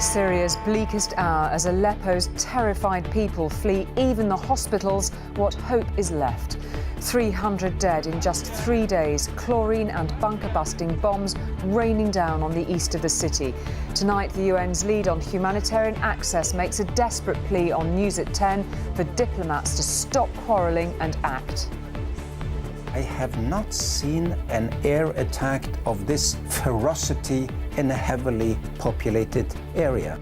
Syria's bleakest hour as Aleppo's terrified people flee even the hospitals. What hope is left? 300 dead in just 3 days, chlorine and bunker-busting bombs raining down on the east of the city. Tonight, the UN's lead on humanitarian access makes a desperate plea on News at 10 for diplomats to stop quarrelling and act. I have not seen an air attack of this ferocity in a heavily populated area.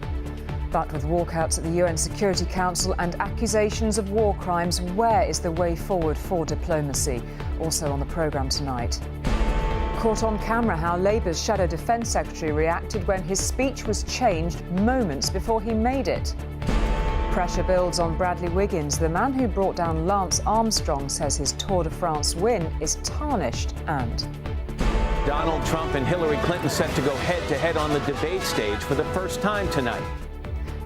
But with walkouts at the UN Security Council and accusations of war crimes, where is the way forward for diplomacy? Also on the programme tonight. Caught on camera how Labour's Shadow Defence Secretary reacted when his speech was changed moments before he made it. Pressure builds on Bradley Wiggins. The man who brought down Lance Armstrong says his Tour de France win is tarnished. And Donald Trump and Hillary Clinton set to go head-to-head on the debate stage for the first time tonight.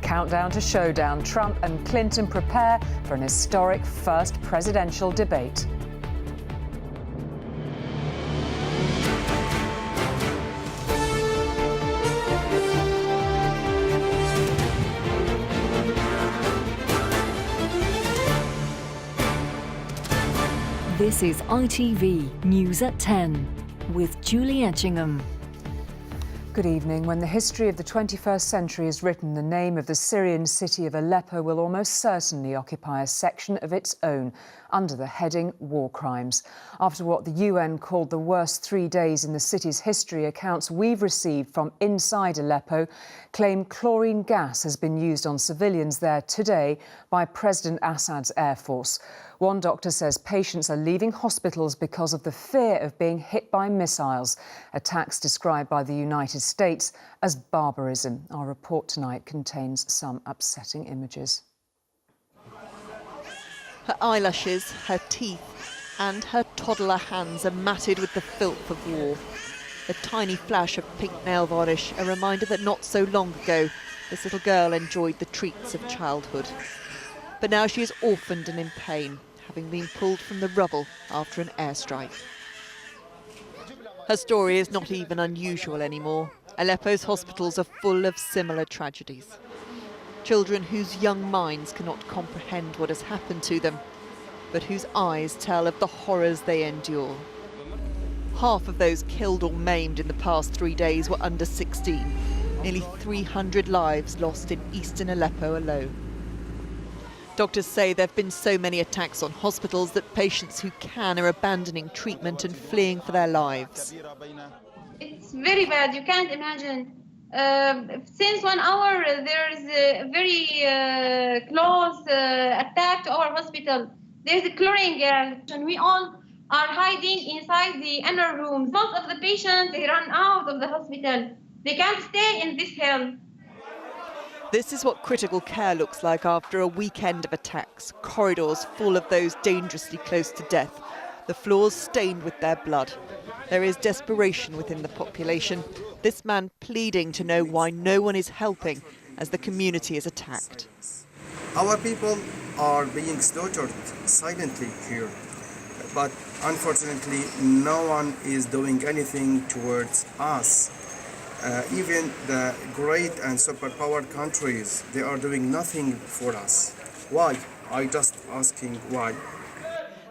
Countdown to showdown. Trump and Clinton prepare for an historic first presidential debate. This is ITV News at 10 with Julie Etchingham. Good evening. When the history of the 21st century is written, the name of the Syrian city of Aleppo will almost certainly occupy a section of its own under the heading War Crimes. After what the UN called the worst 3 days in the city's history, accounts we've received from inside Aleppo claim chlorine gas has been used on civilians there today by President Assad's Air Force. One doctor says patients are leaving hospitals because of the fear of being hit by missiles, attacks described by the United States as barbarism. Our report tonight contains some upsetting images. Her eyelashes, her teeth and her toddler hands are matted with the filth of war. A tiny flash of pink nail varnish, a reminder that not so long ago this little girl enjoyed the treats of childhood. But now she is orphaned and in pain, having been pulled from the rubble after an airstrike. Her story is not even unusual anymore. Aleppo's hospitals are full of similar tragedies. Children whose young minds cannot comprehend what has happened to them, but whose eyes tell of the horrors they endure. Half of those killed or maimed in the past 3 days were under 16. Nearly 300 lives lost in eastern Aleppo alone. Doctors say there have been so many attacks on hospitals that patients who can are abandoning treatment and fleeing for their lives. It's very bad, you can't imagine. Since 1 hour there's a very close attack to our hospital. There's a chlorine gas and we all are hiding inside the inner rooms. Most of the patients, they run out of the hospital. They can't stay in this hell. This is what critical care looks like after a weekend of attacks. Corridors full of those dangerously close to death. The floors stained with their blood. There is desperation within the population. This man pleading to know why no one is helping as the community is attacked. Our people are being slaughtered silently here, but unfortunately no one is doing anything towards us. Even the great and superpowered countries, they are doing nothing for us. Why? I just asking why.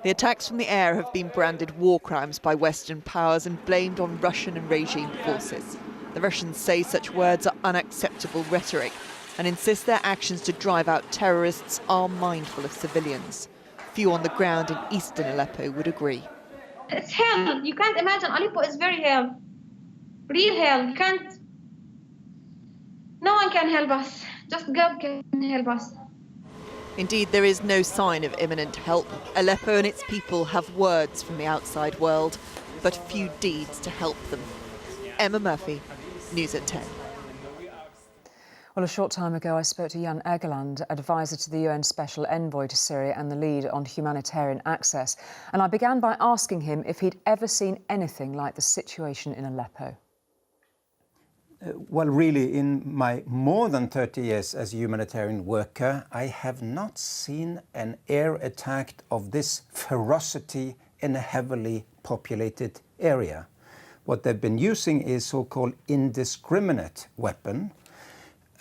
The attacks from the air have been branded war crimes by Western powers and blamed on Russian and regime forces. The Russians say such words are unacceptable rhetoric and insist their actions to drive out terrorists are mindful of civilians. Few on the ground in eastern Aleppo would agree. It's hell. You can't imagine. Aleppo is very hell. Real hell. You can't. No one can help us. Just God can help us. Indeed, there is no sign of imminent help. Aleppo and its people have words from the outside world, but few deeds to help them. Emma Murphy, News at 10. Well, a short time ago, I spoke to Jan Egeland, advisor to the UN Special Envoy to Syria and the lead on humanitarian access. And I began by asking him if he'd ever seen anything like the situation in Aleppo. Well, really, in my more than 30 years as a humanitarian worker, I have not seen an air attack of this ferocity in a heavily populated area. What they've been using is so-called indiscriminate weapon.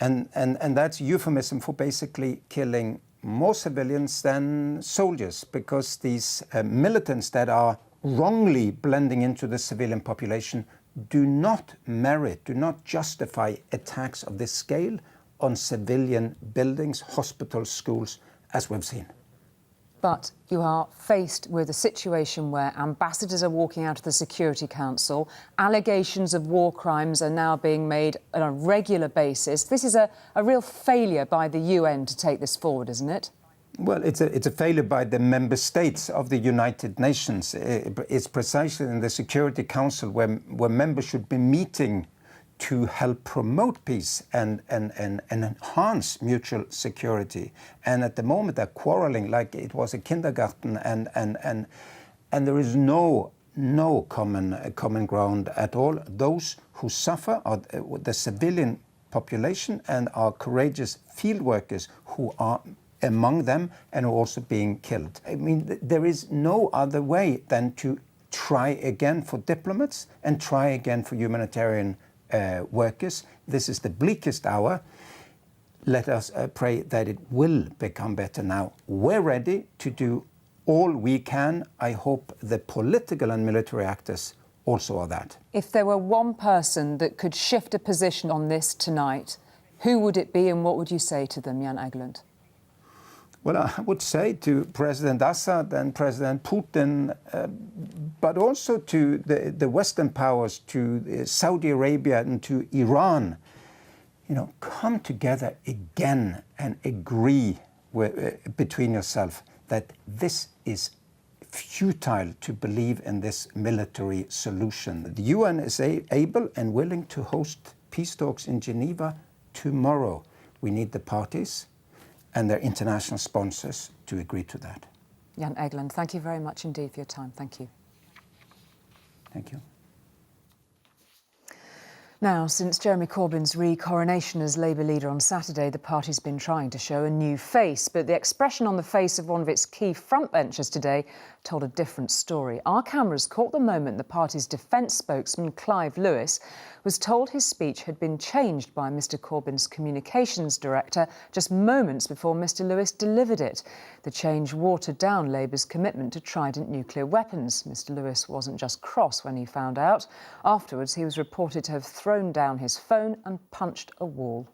And that's euphemism for basically killing more civilians than soldiers, because these militants that are wrongly blending into the civilian population do not justify attacks of this scale on civilian buildings, hospitals, schools, as we've seen. But you are faced with a situation where ambassadors are walking out of the Security Council, allegations of war crimes are now being made on a regular basis. This is a real failure by the UN to take this forward, isn't it? Well, it's a failure by the member states of the United Nations. It's precisely in the Security Council where members should be meeting to help promote peace and enhance mutual security. And at the moment they're quarreling like it was a kindergarten, and there is no common ground at all. Those who suffer are the civilian population and our courageous field workers who are among them and are also being killed. I mean, there is no other way than to try again for diplomats and try again for humanitarian workers. This is the bleakest hour. Let us pray that it will become better now. We're ready to do all we can. I hope the political and military actors also are that. If there were one person that could shift a position on this tonight, who would it be and what would you say to them, Jan Egeland? Well, I would say to President Assad and President Putin, but also to the Western powers, to Saudi Arabia and to Iran, come together again and agree between yourself that this is futile to believe in this military solution. The UN is able and willing to host peace talks in Geneva tomorrow. We need the parties and their international sponsors to agree to that. Jan Egeland, thank you very much indeed for your time. Thank you. Thank you. Now, since Jeremy Corbyn's re-coronation as Labour leader on Saturday, the party's been trying to show a new face. But the expression on the face of one of its key frontbenchers today told a different story. Our cameras caught the moment the party's defence spokesman, Clive Lewis, was told his speech had been changed by Mr Corbyn's communications director just moments before Mr Lewis delivered it. The change watered down Labour's commitment to Trident nuclear weapons. Mr Lewis wasn't just cross when he found out. Afterwards, he was reported to have thrown down his phone and punched a wall.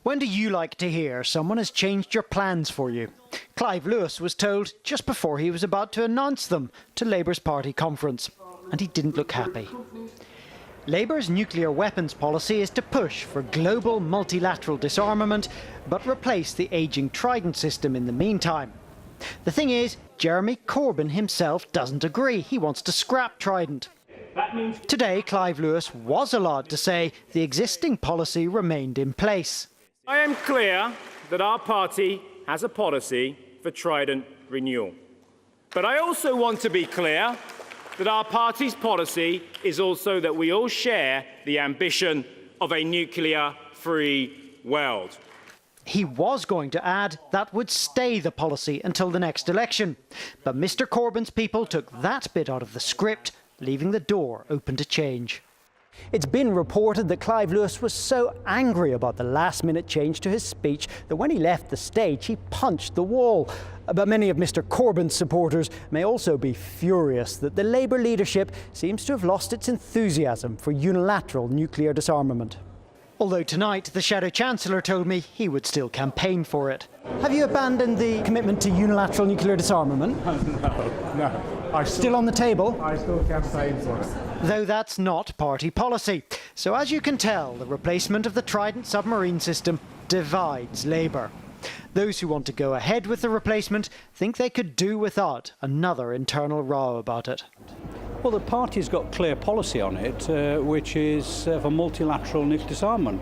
When do you like to hear someone has changed your plans for you? Clive Lewis was told just before he was about to announce them to Labour's party conference, and he didn't look happy. Labour's nuclear weapons policy is to push for global multilateral disarmament, but replace the ageing Trident system in the meantime. The thing is, Jeremy Corbyn himself doesn't agree. He wants to scrap Trident. Today, Clive Lewis was allowed to say the existing policy remained in place. I am clear that our party has a policy for Trident renewal. But I also want to be clear that our party's policy is also that we all share the ambition of a nuclear-free world. He was going to add that would stay the policy until the next election. But Mr Corbyn's people took that bit out of the script, leaving the door open to change. It's been reported that Clive Lewis was so angry about the last-minute change to his speech that when he left the stage, he punched the wall. But many of Mr Corbyn's supporters may also be furious that the Labour leadership seems to have lost its enthusiasm for unilateral nuclear disarmament. Although tonight, the Shadow Chancellor told me he would still campaign for it. Have you abandoned the commitment to unilateral nuclear disarmament? No. Still on the table? I still campaign for it. Though that's not party policy. So as you can tell, the replacement of the Trident submarine system divides Labour. Those who want to go ahead with the replacement think they could do without another internal row about it. Well, the party's got clear policy on it, which is for multilateral nuclear disarmament.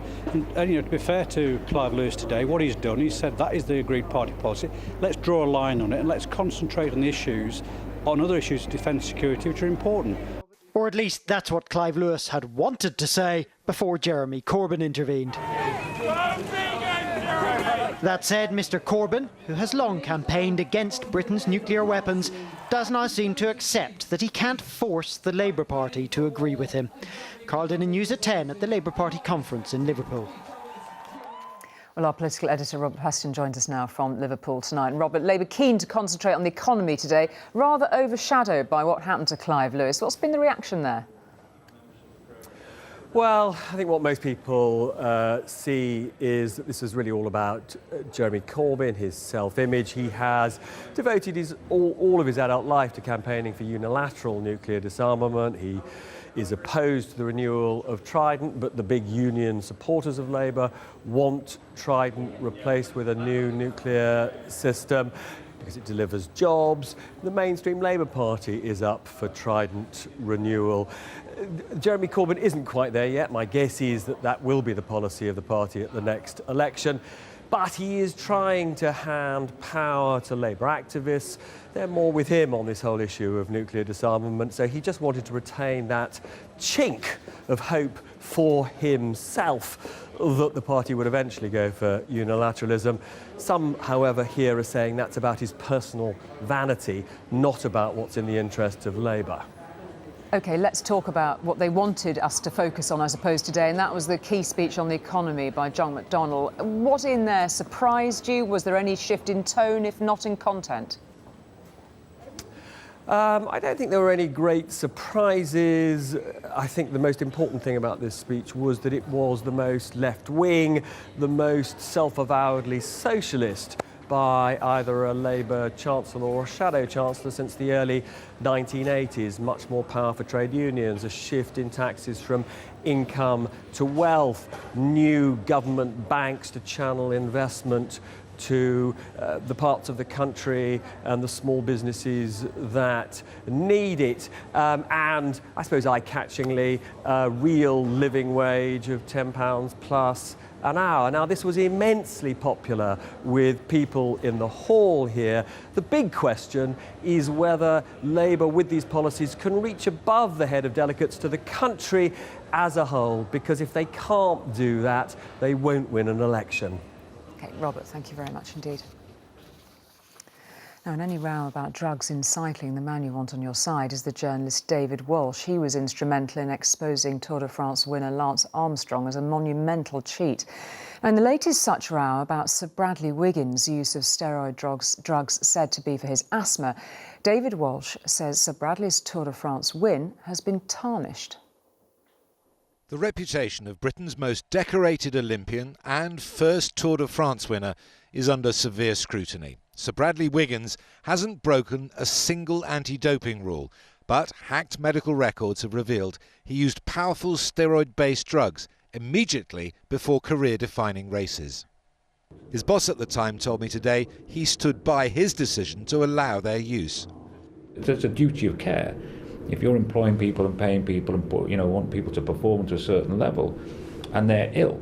And to be fair to Clive Lewis today, what he's done, he said that is the agreed party policy. Let's draw a line on it and let's concentrate on the issues, on other issues of defence security, which are important. Or at least that's what Clive Lewis had wanted to say before Jeremy Corbyn intervened. That said, Mr Corbyn, who has long campaigned against Britain's nuclear weapons, does now seem to accept that he can't force the Labour Party to agree with him. Carlton in News at 10 at the Labour Party conference in Liverpool. Well, our political editor, Robert Preston, joins us now from Liverpool tonight. And Robert, Labour keen to concentrate on the economy today, rather overshadowed by what happened to Clive Lewis. What's been the reaction there? Well, I think what most people see is that this is really all about Jeremy Corbyn, his self-image. He has devoted all of his adult life to campaigning for unilateral nuclear disarmament. He is opposed to the renewal of Trident, but the big union supporters of Labour want Trident replaced with a new nuclear system because it delivers jobs. The mainstream Labour Party is up for Trident renewal. Jeremy Corbyn isn't quite there yet. My guess is that that will be the policy of the party at the next election. But he is trying to hand power to Labour activists. They're more with him on this whole issue of nuclear disarmament, so he just wanted to retain that chink of hope for himself that the party would eventually go for unilateralism. Some, however, here are saying that's about his personal vanity, not about what's in the interests of Labour. OK, let's talk about what they wanted us to focus on, I suppose, today, and that was the key speech on the economy by John McDonnell. What in there surprised you? Was there any shift in tone, if not in content? I don't think there were any great surprises. I think the most important thing about this speech was that it was the most left-wing, the most self-avowedly socialist by either a Labour Chancellor or a shadow Chancellor since the early 1980s. Much more power for trade unions, a shift in taxes from income to wealth, new government banks to channel investment to the parts of the country and the small businesses that need it. And I suppose eye-catchingly, a real living wage of £10 plus an hour. Now, this was immensely popular with people in the hall here. The big question is whether Labour, with these policies, can reach above the head of delegates to the country as a whole, because if they can't do that, they won't win an election. OK, Robert, thank you very much indeed. Now, in any row about drugs in cycling, the man you want on your side is the journalist David Walsh. He was instrumental in exposing Tour de France winner Lance Armstrong as a monumental cheat. And the latest such row about Sir Bradley Wiggins' use of steroid drugs said to be for his asthma, David Walsh says Sir Bradley's Tour de France win has been tarnished. The reputation of Britain's most decorated Olympian and first Tour de France winner is under severe scrutiny. Sir Bradley Wiggins hasn't broken a single anti-doping rule, but hacked medical records have revealed he used powerful steroid-based drugs immediately before career-defining races. His boss at the time told me today he stood by his decision to allow their use. There's a duty of care. If you're employing people and paying people and want people to perform to a certain level, and they're ill,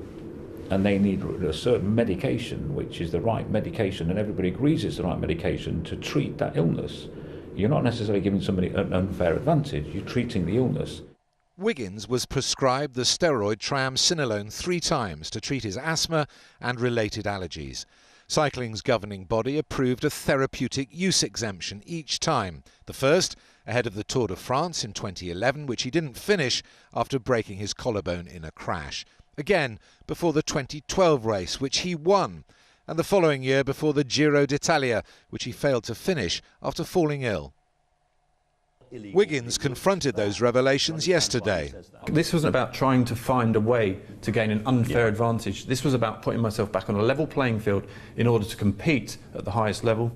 and they need a certain medication, which is the right medication, and everybody agrees it's the right medication to treat that illness, you're not necessarily giving somebody an unfair advantage, you're treating the illness. Wiggins was prescribed the steroid triamcinolone 3 times to treat his asthma and related allergies. Cycling's governing body approved a therapeutic use exemption each time. The first ahead of the Tour de France in 2011, which he didn't finish after breaking his collarbone in a crash. Again before the 2012 race, which he won, and the following year before the Giro d'Italia, which he failed to finish after falling ill. Wiggins confronted those revelations yesterday. This wasn't about trying to find a way to gain an unfair advantage. This was about putting myself back on a level playing field in order to compete at the highest level.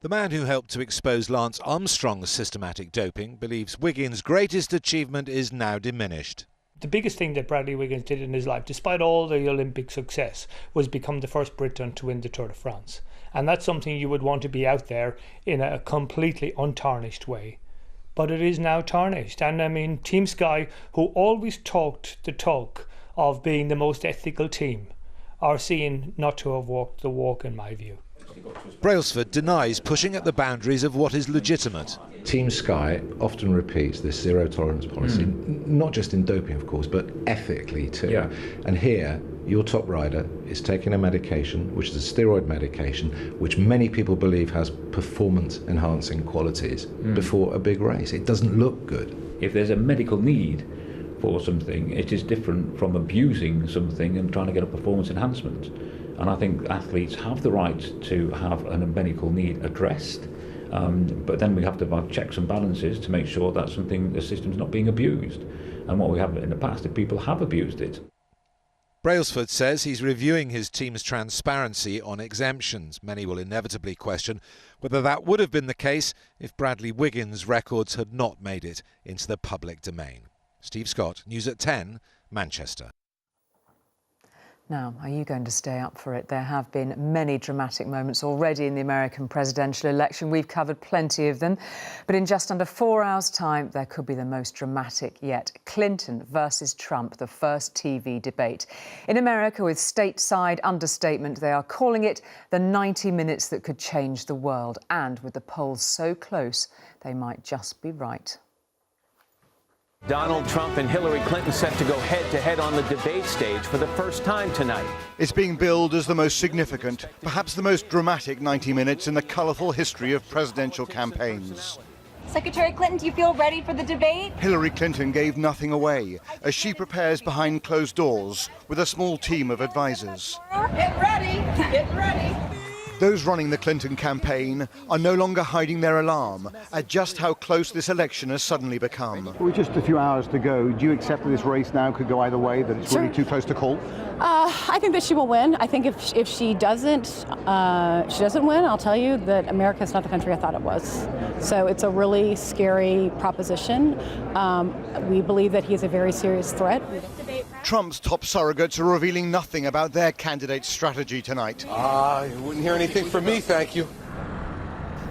The man who helped to expose Lance Armstrong's systematic doping believes Wiggins' greatest achievement is now diminished. The biggest thing that Bradley Wiggins did in his life, despite all the Olympic success, was become the first Briton to win the Tour de France. And that's something you would want to be out there in a completely untarnished way. But it is now tarnished. And I mean, Team Sky, who always talked the talk of being the most ethical team, are seen not to have walked the walk, in my view. Brailsford denies pushing at the boundaries of what is legitimate. Team Sky often repeats this zero tolerance policy, not just in doping, of course, but ethically too. Yeah. And here, your top rider is taking a medication, which is a steroid medication, which many people believe has performance-enhancing qualities before a big race. It doesn't look good. If there's a medical need for something, it is different from abusing something and trying to get a performance enhancement. And I think athletes have the right to have a medical need addressed. But then we have to have checks and balances to make sure that the system's not being abused. And what we have in the past, if people have abused it. Brailsford says he's reviewing his team's transparency on exemptions. Many will inevitably question whether that would have been the case if Bradley Wiggins' records had not made it into the public domain. Steve Scott, News at 10, Manchester. Now, are you going to stay up for it? There have been many dramatic moments already in the American presidential election. We've covered plenty of them. But in just under 4 hours' time, there could be the most dramatic yet. Clinton versus Trump, the first TV debate. In America, with stateside understatement, they are calling it the 90 minutes that could change the world. And with the polls so close, they might just be right. Donald Trump and Hillary Clinton set to go head-to-head on the debate stage for the first time tonight. It's being billed as the most significant, perhaps the most dramatic 90 minutes in the colourful history of presidential campaigns. Secretary Clinton, do you feel ready for the debate? Hillary Clinton gave nothing away as she prepares behind closed doors with a small team of advisors. Get ready! Get ready! Those running the Clinton campaign are no longer hiding their alarm at just how close this election has suddenly become. With just a few hours to go, do you accept that this race now could go either way, that it's really too close to call? I think that she will win. I think if she doesn't win, I'll tell you that America is not the country I thought it was. So it's a really scary proposition. We believe that he is a very serious threat. Trump's top surrogates are revealing nothing about their candidate's strategy tonight. You wouldn't hear anything from me, thank you.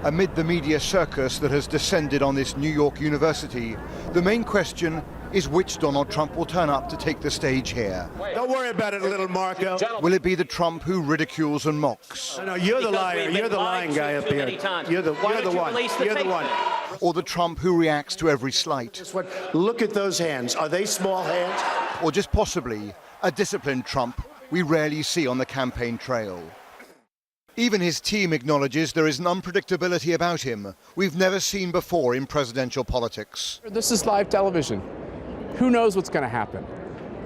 Amid the media circus that has descended on this New York university, the main question is which Donald Trump will turn up to take the stage here. Don't worry about it, little Marco. Will it be the Trump who ridicules and mocks? No, you're the liar. You're the lying guy up here. You're the one. You're the one. Or the Trump who reacts to every slight? Look at those hands. Are they small hands? Or just possibly a disciplined Trump we rarely see on the campaign trail. Even his team acknowledges there is an unpredictability about him we've never seen before in presidential politics. This is live television. Who knows what's going to happen?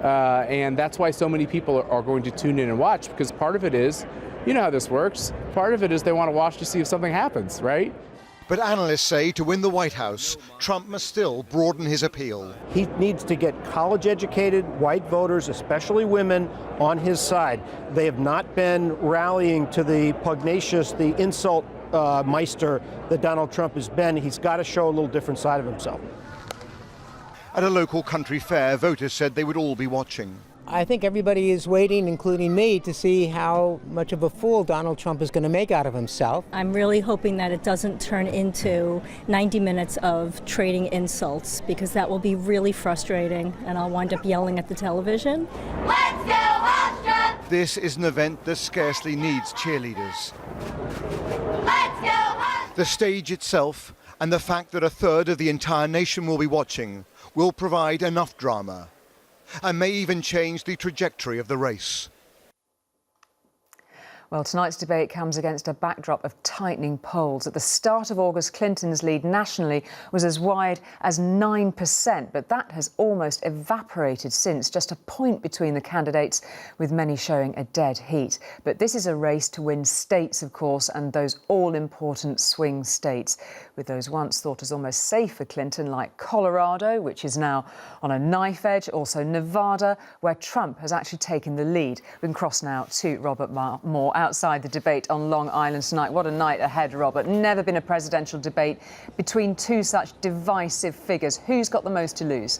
And that's why so many people are going to tune in and watch, because part of it is, you know how this works, part of it is they want to watch to see if something happens, right? But analysts say to win the White House, Trump must still broaden his appeal. He needs to get college-educated white voters, especially women, on his side. They have not been rallying to the pugnacious, the insult meister that Donald Trump has been. He's got to show a little different side of himself. At a local country fair, voters said they would all be watching. I think everybody is waiting, including me, to see how much of a fool Donald Trump is going to make out of himself. I'm really hoping that it doesn't turn into 90 minutes of trading insults, because that will be really frustrating, and I'll wind up yelling at the television. Let's go, Austria! This is an event that scarcely needs cheerleaders. Let's go, Austria! The stage itself, and the fact that a third of the entire nation will be watching, will provide enough drama, and may even change the trajectory of the race. Well, tonight's debate comes against a backdrop of tightening polls. At the start of August, Clinton's lead nationally was as wide as 9%, but that has almost evaporated since, just a point between the candidates, with many showing a dead heat. But this is a race to win states, of course, and those all-important swing states, with those once thought as almost safe for Clinton, like Colorado, which is now on a knife edge, also Nevada, where Trump has actually taken the lead. We can cross now to Robert Moore outside the debate on Long Island tonight. What a night ahead, Robert. Never been a presidential debate between two such divisive figures. Who's got the most to lose?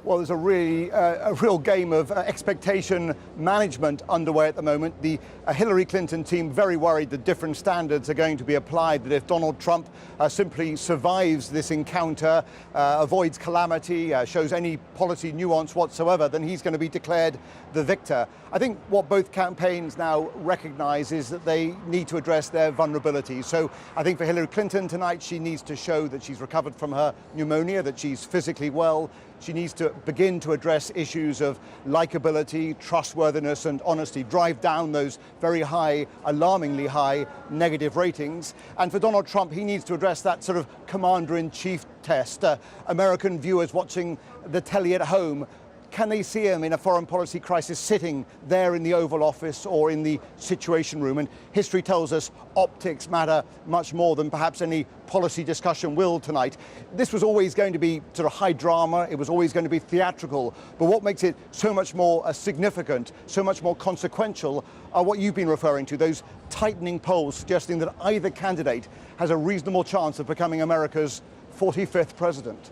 Well, there's a real game of expectation management underway at the moment. The Hillary Clinton team very worried that different standards are going to be applied, that if Donald Trump simply survives this encounter, avoids calamity, shows any policy nuance whatsoever, then he's going to be declared the victor. I think what both campaigns now recognize is that they need to address their vulnerabilities. So I think for Hillary Clinton tonight, she needs to show that she's recovered from her pneumonia, that she's physically well. She needs to begin to address issues of likability, trustworthiness and honesty, drive down those very high, alarmingly high negative ratings. And for Donald Trump, he needs to address that sort of commander-in-chief test. American viewers watching the telly at home, can they see him in a foreign policy crisis sitting there in the Oval Office or in the Situation Room? And history tells us optics matter much more than perhaps any policy discussion will tonight. This was always going to be sort of high drama. It was always going to be theatrical. But what makes it so much more significant, so much more consequential, are what you've been referring to, those tightening polls suggesting that either candidate has a reasonable chance of becoming America's 45th president.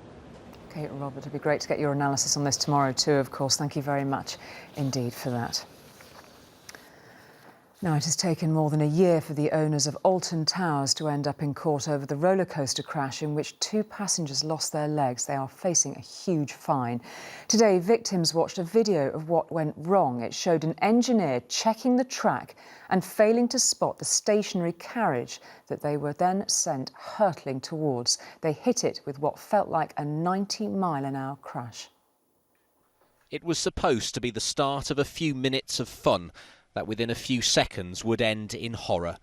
Okay, Robert, it'd be great to get your analysis on this tomorrow too, of course. Thank you very much indeed for that. Now, it has taken more than a year for the owners of Alton Towers to end up in court over the roller coaster crash in which 2 passengers lost their legs. They are facing a huge fine. Today, victims watched a video of what went wrong. It showed an engineer checking the track and failing to spot the stationary carriage that they were then sent hurtling towards. They hit it with what felt like a 90-mile-an-hour crash. It was supposed to be the start of a few minutes of fun that within a few seconds would end in horror,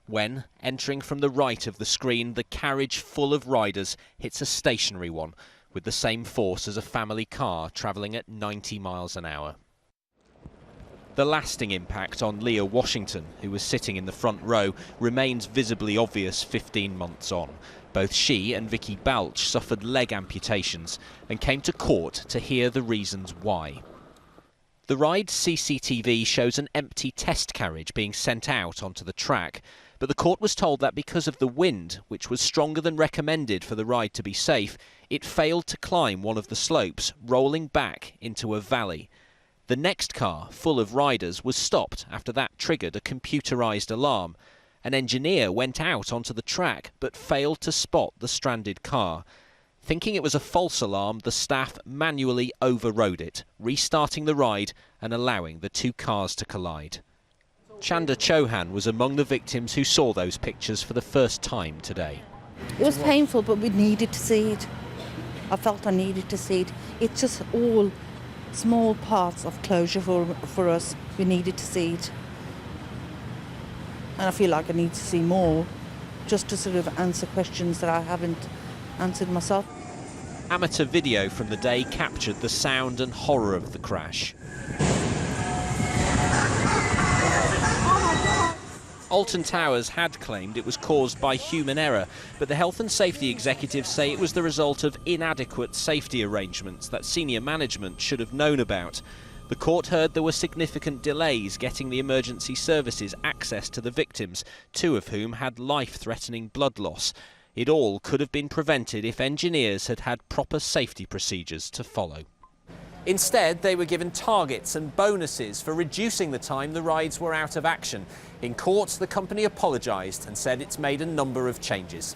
when, entering from the right of the screen, the carriage full of riders hits a stationary one with the same force as a family car travelling at 90 miles an hour. The lasting impact on Leah Washington, who was sitting in the front row, remains visibly obvious 15 months on. Both she and Vicky Balch suffered leg amputations and came to court to hear the reasons why. The ride's CCTV shows an empty test carriage being sent out onto the track, but the court was told that because of the wind, which was stronger than recommended for the ride to be safe, it failed to climb one of the slopes, rolling back into a valley. The next car, full of riders, was stopped after that triggered a computerised alarm. An engineer went out onto the track but failed to spot the stranded car. Thinking it was a false alarm, the staff manually overrode it, restarting the ride and allowing the 2 cars to collide. Chanda Chauhan was among the victims who saw those pictures for the first time today. It was painful, but we needed to see it. I felt I needed to see it. It's just all small parts of closure for us. We needed to see it. And I feel like I need to see more, just to sort of answer questions that I haven't answered myself. Amateur video from the day captured the sound and horror of the crash. Alton Towers had claimed it was caused by human error, but the health and safety executives say it was the result of inadequate safety arrangements that senior management should have known about. The court heard there were significant delays getting the emergency services access to the victims, 2 of whom had life-threatening blood loss. It all could have been prevented if engineers had had proper safety procedures to follow. Instead, they were given targets and bonuses for reducing the time the rides were out of action. In court, the company apologised and said it's made a number of changes.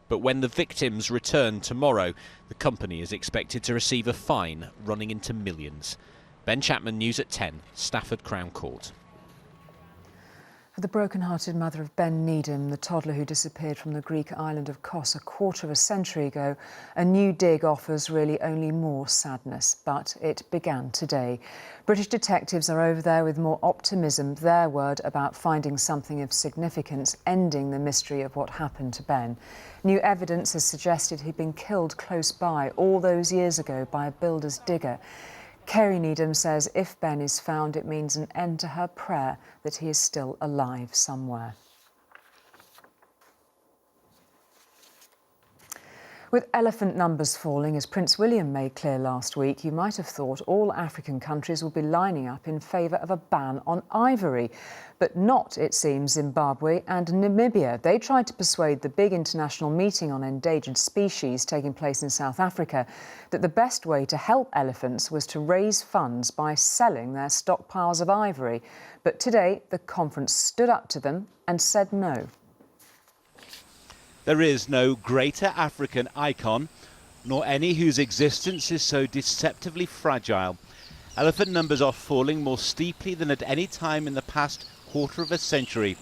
But when the victims return tomorrow, the company is expected to receive a fine running into millions. Ben Chapman, News at 10, Stafford Crown Court. For the broken-hearted mother of Ben Needham, the toddler who disappeared from the Greek island of Kos a quarter of a century ago, a new dig offers really only more sadness. But it began today. British detectives are over there with more optimism, their word about finding something of significance, ending the mystery of what happened to Ben. New evidence has suggested he'd been killed close by all those years ago by a builder's digger. Kerry Needham says if Ben is found, it means an end to her prayer that he is still alive somewhere. With elephant numbers falling, as Prince William made clear last week, you might have thought all African countries would be lining up in favour of a ban on ivory. But not, it seems, Zimbabwe and Namibia. They tried to persuade the big international meeting on endangered species taking place in South Africa that the best way to help elephants was to raise funds by selling their stockpiles of ivory. But today, the conference stood up to them and said no. There is no greater African icon, nor any whose existence is so deceptively fragile. Elephant numbers are falling more steeply than at any time in the past quarter of a century.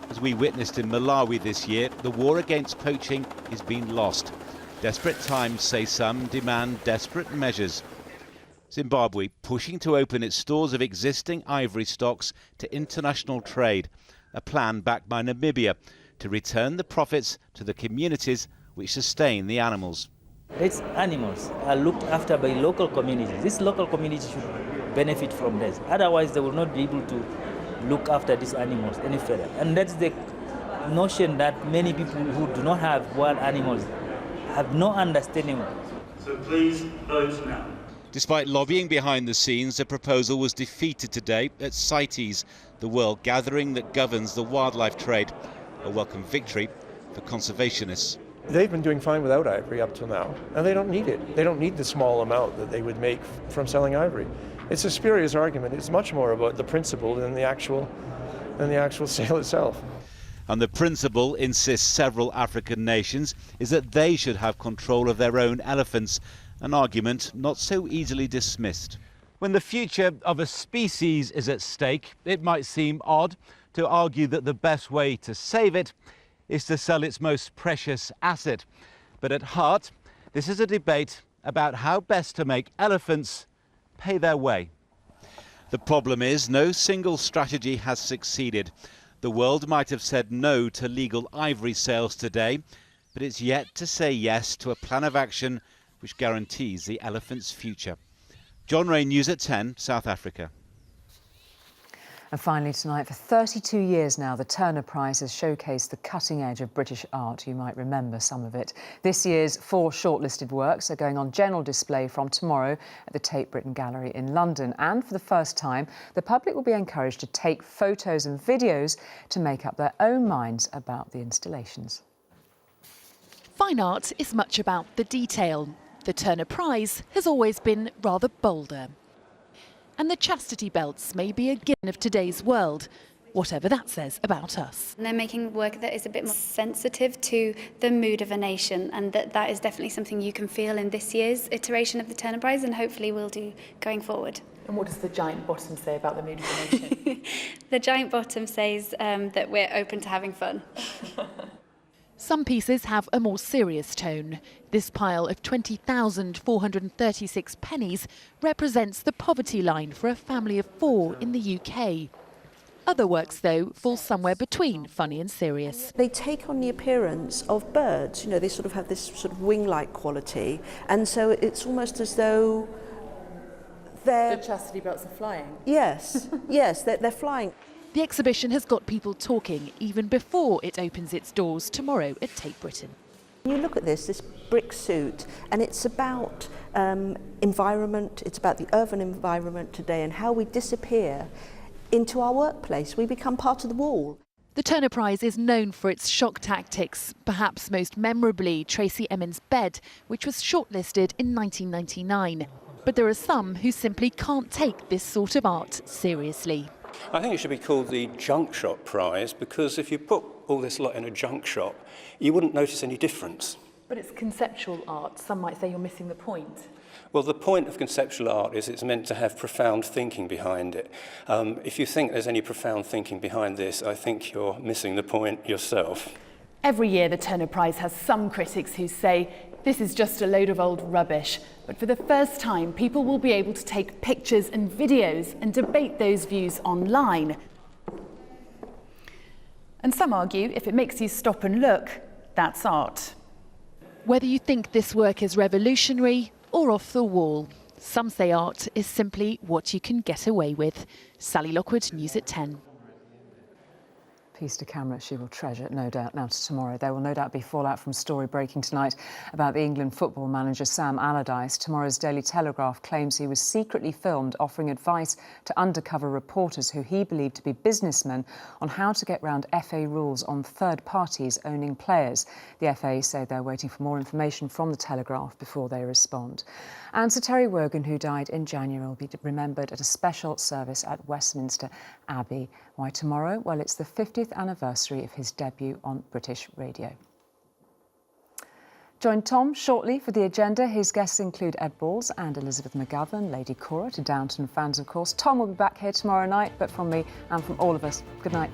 As we witnessed in Malawi this year, the war against poaching is being lost. Desperate times, say some, demand desperate measures. Zimbabwe pushing to open its stores of existing ivory stocks to international trade, a plan backed by Namibia to return the profits to the communities which sustain the animals. These animals are looked after by local communities. These local communities should benefit from this. Otherwise, they will not be able to look after these animals any further. And that's the notion that many people who do not have wild animals have no understanding of. So please vote now. Despite lobbying behind the scenes, the proposal was defeated today at CITES, the world gathering that governs the wildlife trade. A welcome victory for conservationists. They've been doing fine without ivory up till now, and they don't need it. They don't need the small amount that they would make from selling ivory. It's a spurious argument. It's much more about the principle than the actual sale itself. And the principle, insists several African nations, is that they should have control of their own elephants, an argument not so easily dismissed. When the future of a species is at stake, it might seem odd to argue that the best way to save it is to sell its most precious asset. But at heart, this is a debate about how best to make elephants pay their way. The problem is no single strategy has succeeded. The world might have said no to legal ivory sales today, but it's yet to say yes to a plan of action which guarantees the elephant's future. John Ray, News at 10, South Africa. And finally tonight, for 32 years now, the Turner Prize has showcased the cutting edge of British art. You might remember some of it. This year's 4 shortlisted works are going on general display from tomorrow at the Tate Britain Gallery in London. And for the first time, the public will be encouraged to take photos and videos to make up their own minds about the installations. Fine art is much about the detail. The Turner Prize has always been rather bolder. And the chastity belts may be a given of today's world, whatever that says about us. They're making work that is a bit more sensitive to the mood of a nation, and that is definitely something you can feel in this year's iteration of the Turner Prize, and hopefully will do going forward. And what does the giant bottom say about the mood of the nation? The giant bottom says that we're open to having fun. Some pieces have a more serious tone. This pile of 20,436 pennies represents the poverty line for a family of 4 in the UK. Other works, though, fall somewhere between funny and serious. They take on the appearance of birds. You know, they sort of have this sort of wing-like quality, and so it's almost as though they're... The chastity belts are flying? Yes, yes, they're flying. The exhibition has got people talking even before it opens its doors tomorrow at Tate Britain. You look at this brick suit, and it's about environment, it's about the urban environment today and how we disappear into our workplace. We become part of the wall. The Turner Prize is known for its shock tactics, perhaps most memorably Tracey Emin's bed, which was shortlisted in 1999. But there are some who simply can't take this sort of art seriously. I think it should be called the Junk Shop Prize, because if you put all this lot in a junk shop, you wouldn't notice any difference. But it's conceptual art. Some might say you're missing the point. Well, the point of conceptual art is it's meant to have profound thinking behind it. If you think there's any profound thinking behind this, I think you're missing the point yourself. Every year the Turner Prize has some critics who say this is just a load of old rubbish. But for the first time, people will be able to take pictures and videos and debate those views online. And some argue if it makes you stop and look, that's art. Whether you think this work is revolutionary or off the wall, some say art is simply what you can get away with. Sally Lockwood, News at 10. piece to camera she will treasure, no doubt, now to tomorrow. There will no doubt be fallout from story breaking tonight about the England football manager Sam Allardyce. Tomorrow's Daily Telegraph claims he was secretly filmed offering advice to undercover reporters who he believed to be businessmen on how to get round FA rules on third parties owning players. The FA say they're waiting for more information from the Telegraph before they respond. And Sir Terry Wogan, who died in January, will be remembered at a special service at Westminster Abbey. Why tomorrow? Well, it's the 50th anniversary of his debut on British radio. Join Tom shortly for the agenda. His guests include Ed Balls and Elizabeth McGovern, Lady Cora to Downton fans, of course. Tom will be back here tomorrow night, but from me and from all of us, good night.